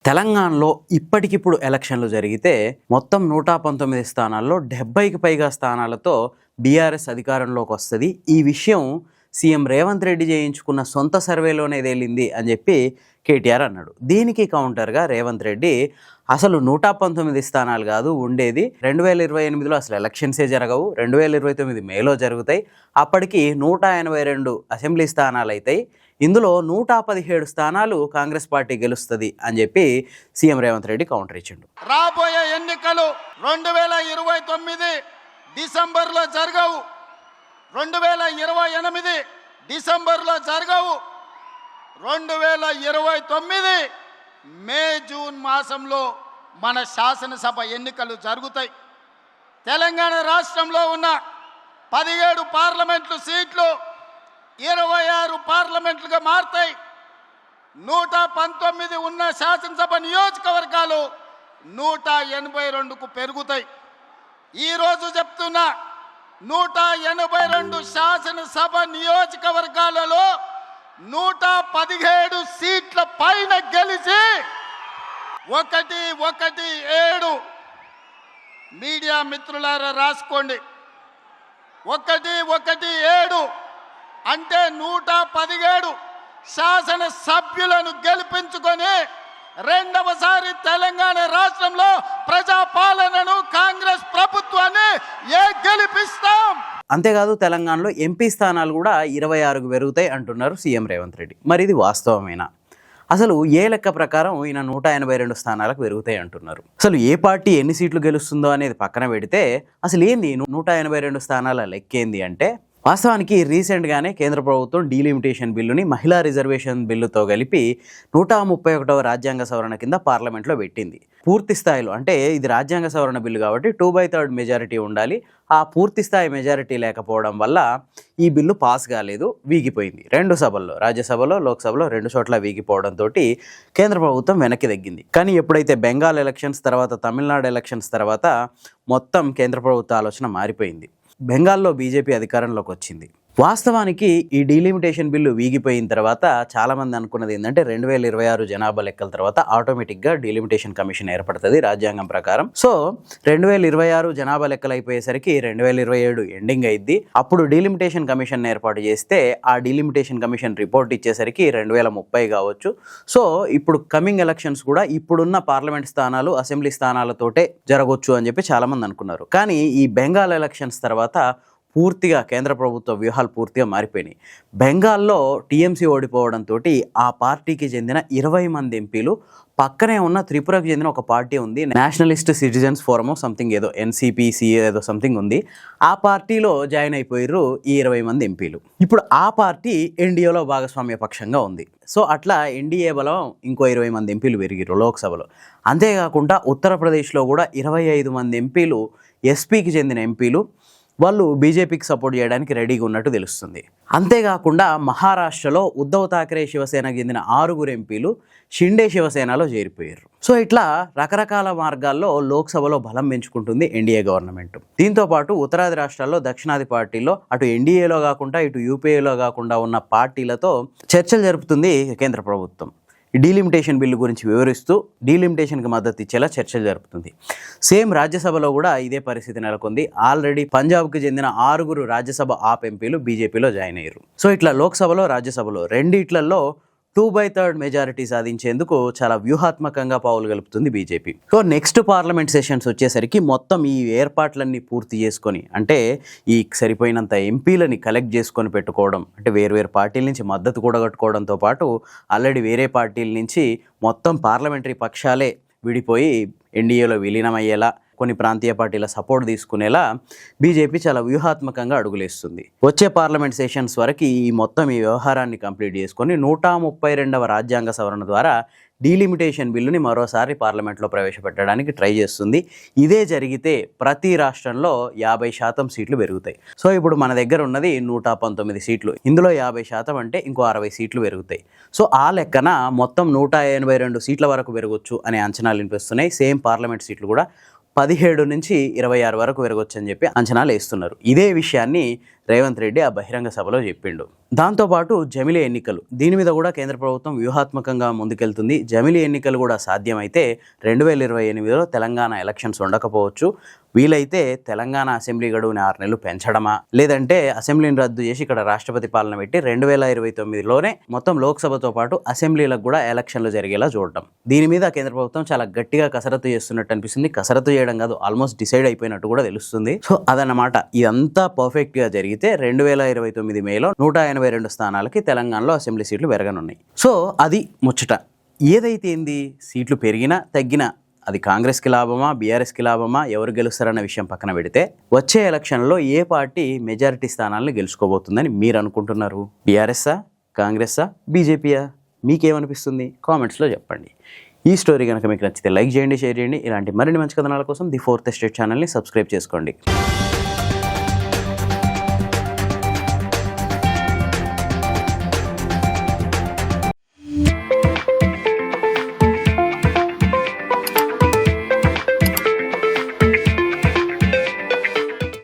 తెలంగాణలో ఇప్పటికిప్పుడు ఎలక్షన్లు జరిగితే మొత్తం 119 స్థానాల్లో 70కి పైగా స్థానాలతో బీఆర్ఎస్ అధికారంలోకి వస్తుంది. ఈ విషయం సీఎం రేవంత్ రెడ్డి చేయించుకున్న సొంత సర్వేలోనే తేలింది అని చెప్పి కేటీఆర్ అన్నాడు. దీనికి కౌంటర్గా రేవంత్ రెడ్డి అసలు 119 స్థానాలు కాదు ఉండేది, 2028లో అసలు ఎలక్షన్సే జరగవు, 2029 మేలో జరుగుతాయి, అప్పటికి 182 అసెంబ్లీ స్థానాలు అవుతాయి, ఇందులో 117 స్థానాలు కాంగ్రెస్ పార్టీ గెలుస్తుంది అని చెప్పి సీఎం రేవంత్ రెడ్డి కౌంటర్ ఇచ్చిండు. రాబోయే ఎన్నికలు 2029 డిసెంబర్లో జరగవు, 2028 డిసెంబర్లో జరగవు, 2029 మే జూన్ మాసంలో మన శాసనసభ ఎన్నికలు జరుగుతాయి. తెలంగాణ రాష్ట్రంలో ఉన్న 17 పార్లమెంట్లు సీట్లు 26 పార్లమెంట్లుగా మారుతాయి. 119 ఉన్న శాసనసభ నియోజకవర్గాలు 182కు పెరుగుతాయి. ఈరోజు చెప్తున్నా 182 శాసనసభ నియోజకవర్గాలలో 117 సీట్ల పైన గెలిచి 117 మీడియా మిత్రులారా రాసుకోండి, 117 అంటే 117 శాసన సభ్యులను గెలిపించుకొని రెండవసారి తెలంగాణ రాష్ట్రంలో ప్రజాపాలనను కాంగ్రెస్ ప్రభుత్వాన్ని గెలిపిస్తాం. అంతేకాదు తెలంగాణలో ఎంపీ స్థానాలు కూడా 26కు పెరుగుతాయి అంటున్నారు సీఎం రేవంత్ రెడ్డి. మరి ఇది వాస్తవమేనా? అసలు ఏ లెక్క ప్రకారం ఈయన 182 స్థానాలకు పెరుగుతాయి అంటున్నారు. అసలు ఏ పార్టీ ఎన్ని సీట్లు గెలుస్తుందో అనేది పక్కన పెడితే అసలు ఏంది 182 స్థానాల లెక్కేంది అంటే, వాస్తవానికి రీసెంట్గానే కేంద్ర ప్రభుత్వం డీలిమిటేషన్ బిల్లుని మహిళా రిజర్వేషన్ బిల్లుతో కలిపి 131వ రాజ్యాంగ సవరణ కింద పార్లమెంట్లో పెట్టింది. పూర్తి స్థాయిలో అంటే ఇది రాజ్యాంగ సవరణ బిల్లు కాబట్టి 2/3 మెజారిటీ ఉండాలి. ఆ పూర్తి స్థాయి మెజారిటీ లేకపోవడం వల్ల ఈ బిల్లు పాస్ కాలేదు, వీగిపోయింది. 2 సభల్లో, రాజ్యసభలో లోక్సభలో 2 చోట్ల వీగిపోవడంతో కేంద్ర ప్రభుత్వం వెనక్కి తగ్గింది. కానీ ఎప్పుడైతే బెంగాల్ ఎలక్షన్స్ తర్వాత, తమిళనాడు ఎలక్షన్స్ తర్వాత మొత్తం కేంద్ర ప్రభుత్వ ఆలోచన మారిపోయింది. బెంగాల్లో బీజేపీ అధికారంలోకి వచ్చింది. వాస్తవానికి ఈ డీలిమిటేషన్ బిల్లు వీగిపోయిన తర్వాత చాలామంది అనుకున్నది ఏంటంటే 2026 జనాభా లెక్కల తర్వాత ఆటోమేటిక్గా డీలిమిటేషన్ కమిషన్ ఏర్పడుతుంది రాజ్యాంగం ప్రకారం. సో 2026 జనాభా లెక్కలు అయిపోయేసరికి 2027 ఎండింగ్ అయింది. అప్పుడు డీలిమిటేషన్ కమిషన్ ఏర్పాటు చేస్తే ఆ డీలిమిటేషన్ కమిషన్ రిపోర్ట్ ఇచ్చేసరికి 2030 కావచ్చు. సో ఇప్పుడు కమింగ్ ఎలక్షన్స్ కూడా ఇప్పుడున్న పార్లమెంట్ స్థానాలు, అసెంబ్లీ స్థానాలతోటే జరగవచ్చు అని చెప్పి చాలామంది అనుకున్నారు. కానీ ఈ బెంగాల్ ఎలక్షన్స్ తర్వాత పూర్తిగా కేంద్ర ప్రభుత్వ వ్యూహాలు పూర్తిగా మారిపోయినాయి. బెంగాల్లో టీఎంసీ ఓడిపోవడంతో ఆ పార్టీకి చెందిన 20 మంది ఎంపీలు పక్కనే ఉన్న త్రిపురకు చెందిన ఒక పార్టీ ఉంది, నేషనలిస్ట్ సిటిజన్స్ ఫోరమ్ సంథింగ్ ఏదో ఎన్సిపిసి ఏదో సంథింగ్ ఉంది, ఆ పార్టీలో జాయిన్ అయిపోయారు ఈ 20 మంది ఎంపీలు. ఇప్పుడు ఆ పార్టీ ఎన్డీఏలో భాగస్వామ్య పక్షంగా ఉంది. సో అట్లా ఎన్డీఏ బలం ఇంకో 20 మంది ఎంపీలు పెరిగారు లోక్సభలో. అంతేకాకుండా ఉత్తరప్రదేశ్లో కూడా 25 మంది ఎంపీలు ఎస్పీకి చెందిన ఎంపీలు వాళ్ళు బీజేపీకి సపోర్ట్ చేయడానికి రెడీగా ఉన్నట్టు తెలుస్తుంది. అంతేకాకుండా మహారాష్ట్రలో ఉద్ధవ్ ఠాక్రే శివసేనకు చెందిన 6 ఎంపీలు షిండే శివసేనలో చేరిపోయారు. సో ఇట్లా రకరకాల మార్గాల్లో లోక్సభలో బలం పెంచుకుంటుంది ఎన్డీఏ గవర్నమెంట్. దీంతోపాటు ఉత్తరాది రాష్ట్రాల్లో, దక్షిణాది పార్టీల్లో అటు ఎన్డీఏలో కాకుండా ఇటు యూపీఏలో కాకుండా ఉన్న పార్టీలతో చర్చలు జరుపుతుంది కేంద్ర ప్రభుత్వం. డీలిమిటేషన్ బిల్లు గురించి వివరిస్తూ డీలిమిటేషన్కి మద్దతు ఇచ్చేలా చర్చలు జరుపుతుంది. సేమ్ రాజ్యసభలో కూడా ఇదే పరిస్థితి నెలకొంది. ఆల్రెడీ పంజాబ్కి చెందిన 6 రాజ్యసభ ఆప్ ఎంపీలు బీజేపీలో జాయిన్ అయ్యారు. సో ఇట్లా లోక్సభలో, రాజ్యసభలో రెండిట్లలో 2/3 మెజారిటీ సాధించేందుకు చాలా వ్యూహాత్మకంగా పావులు కలుపుతుంది BJP. So next parliament sessions వచ్చేసరికి మొత్తం ఈ ఏర్పాట్లన్నీ పూర్తి చేసుకొని, అంటే ఈ సరిపోయినంత ఎంపీలని కలెక్ట్ చేసుకొని పెట్టుకోవడం, అంటే వేరు పార్టీల నుంచి మద్దతు కూడగట్టుకోవడంతో పాటు ఆల్రెడీ వేరే పార్టీల నుంచి మొత్తం పార్లమెంటరీ పక్షాలే విడిపోయి ఎన్డీఏలో విలీనమయ్యేలా, కొన్ని ప్రాంతీయ పార్టీల సపోర్ట్ తీసుకునేలా బీజేపీ చాలా వ్యూహాత్మకంగా అడుగులేస్తుంది. వచ్చే పార్లమెంట్ సెషన్స్ వరకు ఈ వ్యవహారాన్ని కంప్లీట్ చేసుకొని 132వ రాజ్యాంగ సవరణ ద్వారా డీలిమిటేషన్ బిల్లుని మరోసారి పార్లమెంట్లో ప్రవేశపెట్టడానికి ట్రై చేస్తుంది. ఇదే జరిగితే ప్రతి రాష్ట్రంలో 50% సీట్లు పెరుగుతాయి. సో ఇప్పుడు మన దగ్గర ఉన్నది 119 సీట్లు, ఇందులో 50% అంటే ఇంకో 60 సీట్లు పెరుగుతాయి. సో ఆ లెక్కన మొత్తం 182 సీట్ల వరకు పెరగొచ్చు అనే అంచనాలు వినిపిస్తున్నాయి. సేమ్ పార్లమెంట్ సీట్లు కూడా 17 నుంచి 26 వరకు పెరగొచ్చని చెప్పి అంచనాలు వేస్తున్నారు. ఇదే విషయాన్ని రేవంత్ రెడ్డి ఆ బహిరంగ సభలో చెప్పిండు. దాంతోపాటు జమిలీ ఎన్నికలు, దీని మీద కూడా కేంద్ర ప్రభుత్వం వ్యూహాత్మకంగా ముందుకెళ్తుంది. జమిలీ ఎన్నికలు కూడా సాధ్యమైతే 2028లో తెలంగాణ ఎలక్షన్స్ ఉండకపోవచ్చు. వీలైతే తెలంగాణ అసెంబ్లీ గడువుని 6 నెలలు పెంచడమా, లేదంటే అసెంబ్లీని రద్దు చేసి ఇక్కడ రాష్ట్రపతి పాలన పెట్టి 2029లోనే మొత్తం లోక్సభతో పాటు అసెంబ్లీలకు కూడా ఎలక్షన్లు జరిగేలా చూడడం. దీని మీద కేంద్ర ప్రభుత్వం చాలా గట్టిగా కసరత్తు చేస్తున్నట్టు అనిపిస్తుంది. కసరత్తు చేయడం కాదు, ఆల్మోస్ట్ డిసైడ్ అయిపోయినట్టు కూడా తెలుస్తుంది. సో అదన్నమాట. ఇదంతా పర్ఫెక్ట్ గా జరిగితే 2029 మేలో 182 స్థానాలకి తెలంగాణలో అసెంబ్లీ సీట్లు పెరగనున్నాయి. సో అది ముచ్చట. ఏదైతే ఏంది, సీట్లు పెరిగినా తగ్గినా అది కాంగ్రెస్కి లాభమా, బీఆర్ఎస్కి లాభమా, ఎవరు గెలుస్తారన్న విషయం పక్కన పెడితే వచ్చే ఎలక్షన్లో ఏ పార్టీ మెజారిటీ స్థానాలను గెలుచుకోబోతుందని మీరు అనుకుంటున్నారు? బీఆర్ఎస్సా, కాంగ్రెస్సా, బీజేపీయా? మీకేమనిపిస్తుంది? కామెంట్స్లో చెప్పండి. ఈ స్టోరీ కనుక మీకు నచ్చితే లైక్ చేయండి, షేర్ చేయండి. ఇలాంటి మరిన్ని మంచి కథనాల కోసం ది 4th ఎస్టేట్ ఛానల్ని సబ్స్క్రైబ్ చేసుకోండి.